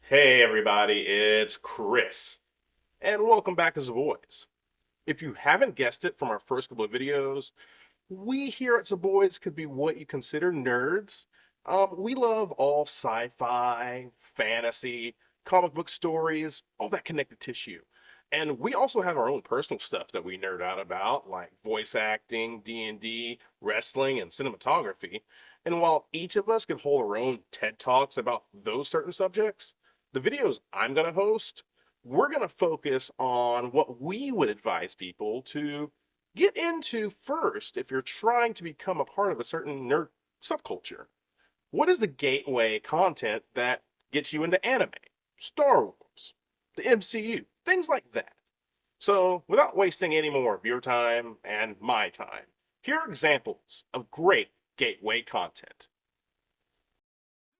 Hey everybody, it's Chris, and welcome back to the Boys. If you haven't guessed it from our first couple of videos, we here at the Boys could be what you consider nerds. We love all sci-fi, fantasy, comic book stories, all that connective tissue. And we also have our own personal stuff that we nerd out about, like voice acting, D&D, wrestling, and cinematography. And while each of us could hold our own TED Talks about those certain subjects, the videos I'm going to host, we're going to focus on what we would advise people to get into first if you're trying to become a part of a certain nerd subculture. What is the gateway content that gets you into anime, Star Wars, the MCU, things like that? So, without wasting any more of your time and my time, here are examples of great gateway content.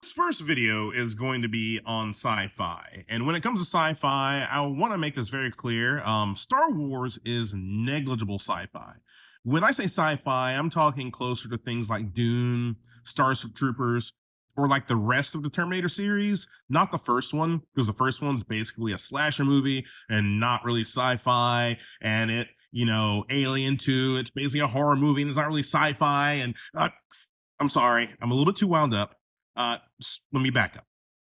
This first video is going to be on sci-fi, and when it comes to sci-fi, I want to make this very clear. Star Wars is negligible sci-fi. When I say sci-fi, I'm talking closer to things like Dune, Starship Troopers, or like the rest of the Terminator series. Not the first one, because the first one's basically a slasher movie and not really sci-fi, and Alien 2, it's basically a horror movie and it's not really sci-fi. And I'm sorry, I'm a little bit too wound up. Let me back up.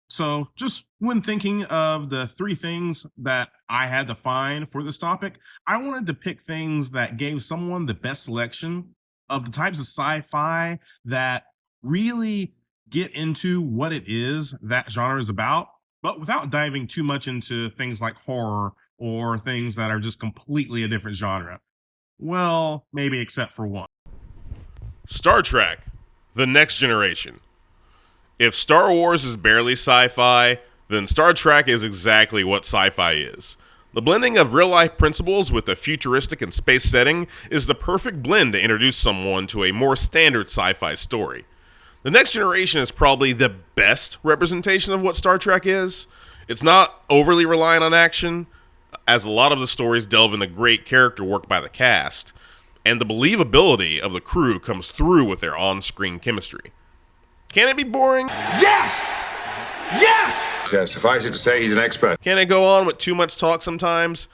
So, just when thinking of the three things that I had to find for this topic, I wanted to pick things that gave someone the best selection of the types of sci-fi that really get into what it is that genre is about, but without diving too much into things like horror or things that are just completely a different genre. Well, maybe except for one. Star Trek, The Next Generation. If Star Wars is barely sci-fi, then Star Trek is exactly what sci-fi is. The blending of real-life principles with a futuristic and space setting is the perfect blend to introduce someone to a more standard sci-fi story. The Next Generation is probably the best representation of what Star Trek is. It's not overly reliant on action, as a lot of the stories delve into great character work by the cast, and the believability of the crew comes through with their on-screen chemistry. Can it be boring? Yes! Yes! Yeah, suffice it to say, he's an expert. Can it go on with too much talk sometimes?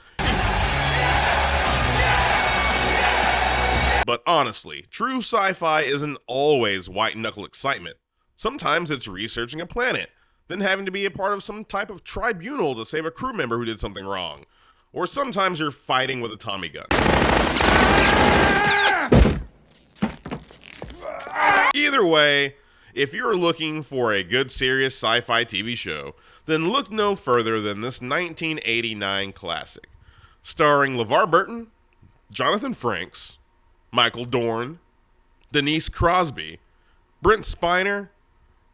But honestly, true sci-fi isn't always white-knuckle excitement. Sometimes it's researching a planet, then having to be a part of some type of tribunal to save a crew member who did something wrong. Or sometimes you're fighting with a Tommy gun. Either way, if you're looking for a good serious sci-fi TV show, then look no further than this 1989 classic. Starring LeVar Burton, Jonathan Frakes, Michael Dorn, Denise Crosby, Brent Spiner,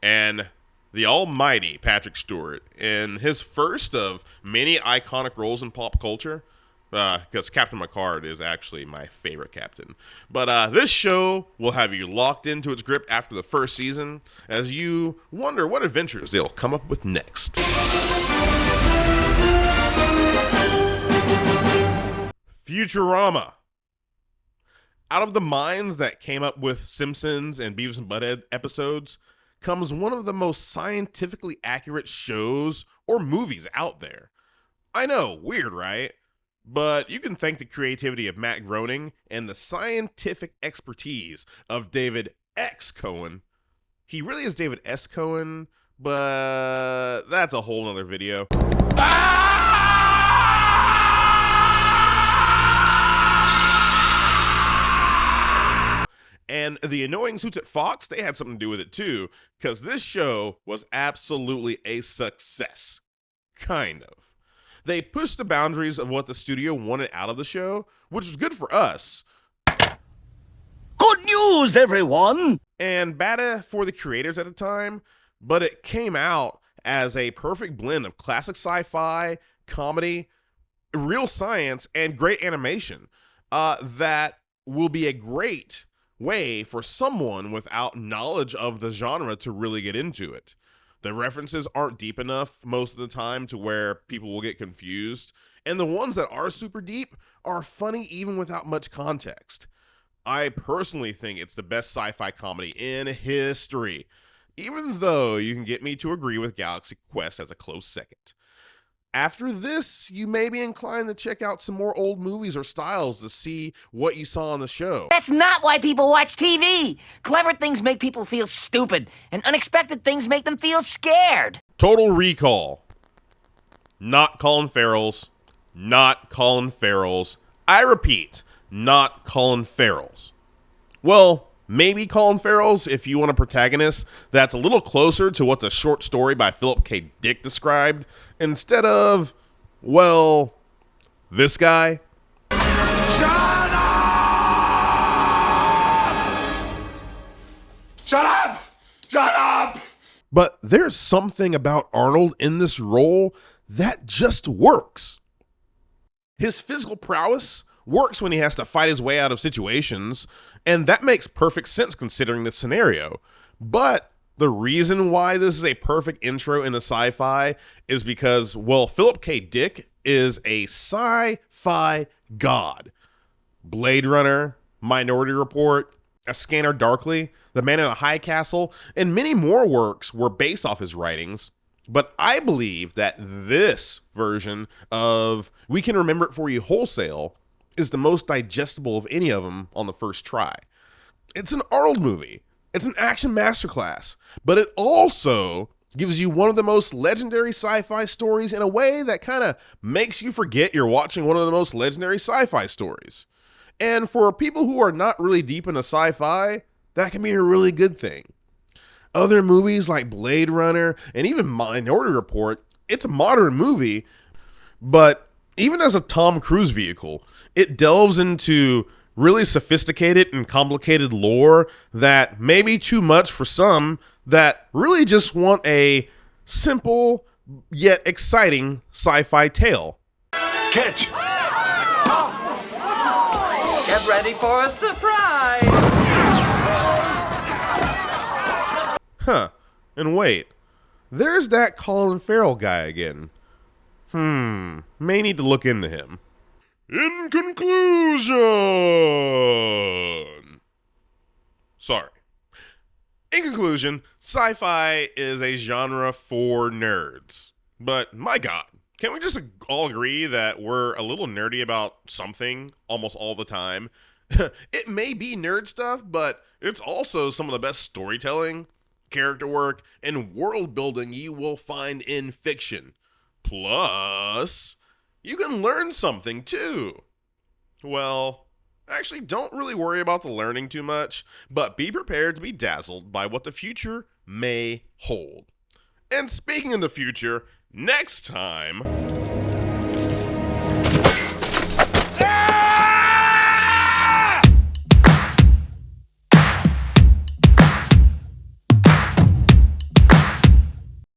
and the almighty Patrick Stewart in his first of many iconic roles in pop culture. Because Captain Picard is actually my favorite captain. But this show will have you locked into its grip after the first season as you wonder what adventures they'll come up with next. Futurama. Out of the minds that came up with Simpsons and Beavis and Butthead episodes comes one of the most scientifically accurate shows or movies out there. I know, weird, right? But you can thank the creativity of Matt Groening and the scientific expertise of David X. Cohen. He really is David S. Cohen, but that's a whole nother video. And the annoying suits at Fox, they had something to do with it too, because this show was absolutely a success. Kind of. They pushed the boundaries of what the studio wanted out of the show, which was good for us. Good news, everyone! And bad for the creators at the time, but it came out as a perfect blend of classic sci-fi, comedy, real science, and great animation that will be a great way for someone without knowledge of the genre to really get into it. The references aren't deep enough most of the time to where people will get confused, and the ones that are super deep are funny even without much context. I personally think it's the best sci-fi comedy in history. even though you can get me to agree with Galaxy Quest as a close second. After this, you may be inclined to check out some more old movies or styles to see what you saw on the show. That's not why people watch TV. Clever things make people feel stupid, and unexpected things make them feel scared. Total Recall. Not Colin Farrell's. Not Colin Farrell's. I repeat, not Colin Farrell's. Well, maybe Colin Farrell's if you want a protagonist that's a little closer to what the short story by Philip K. Dick described, instead of, well, this guy. Shut up! Shut up! But there's something about Arnold in this role that just works. His physical prowess works when he has to fight his way out of situations, and that makes perfect sense considering the scenario. But the reason why this is a perfect intro into sci-fi is because, well, Philip K. Dick is a sci-fi god. Blade Runner, Minority Report, A Scanner Darkly, The Man in a High Castle, and many more works were based off his writings. But I believe that this version of We Can Remember It For You Wholesale is the most digestible of any of them on the first try. It's an Arnold movie. It's an action masterclass. But it also gives you one of the most legendary sci-fi stories in a way that kind of makes you forget you're watching one of the most legendary sci-fi stories. And for people who are not really deep into sci-fi, that can be a really good thing. Other movies like Blade Runner and even Minority Report, it's a modern movie, but even as a Tom Cruise vehicle, it delves into really sophisticated and complicated lore that may be too much for some that really just want a simple yet exciting sci-fi tale. Catch! Get ready for a surprise! Huh, and wait, there's that Colin Farrell guy again. May need to look into him. In conclusion, sci-fi is a genre for nerds. But my God, can't we just all agree that we're a little nerdy about something almost all the time? It may be nerd stuff, but it's also some of the best storytelling, character work, and world building you will find in fiction. Plus, you can learn something too. Well, actually, don't really worry about the learning too much, but be prepared to be dazzled by what the future may hold. And speaking of the future, next time...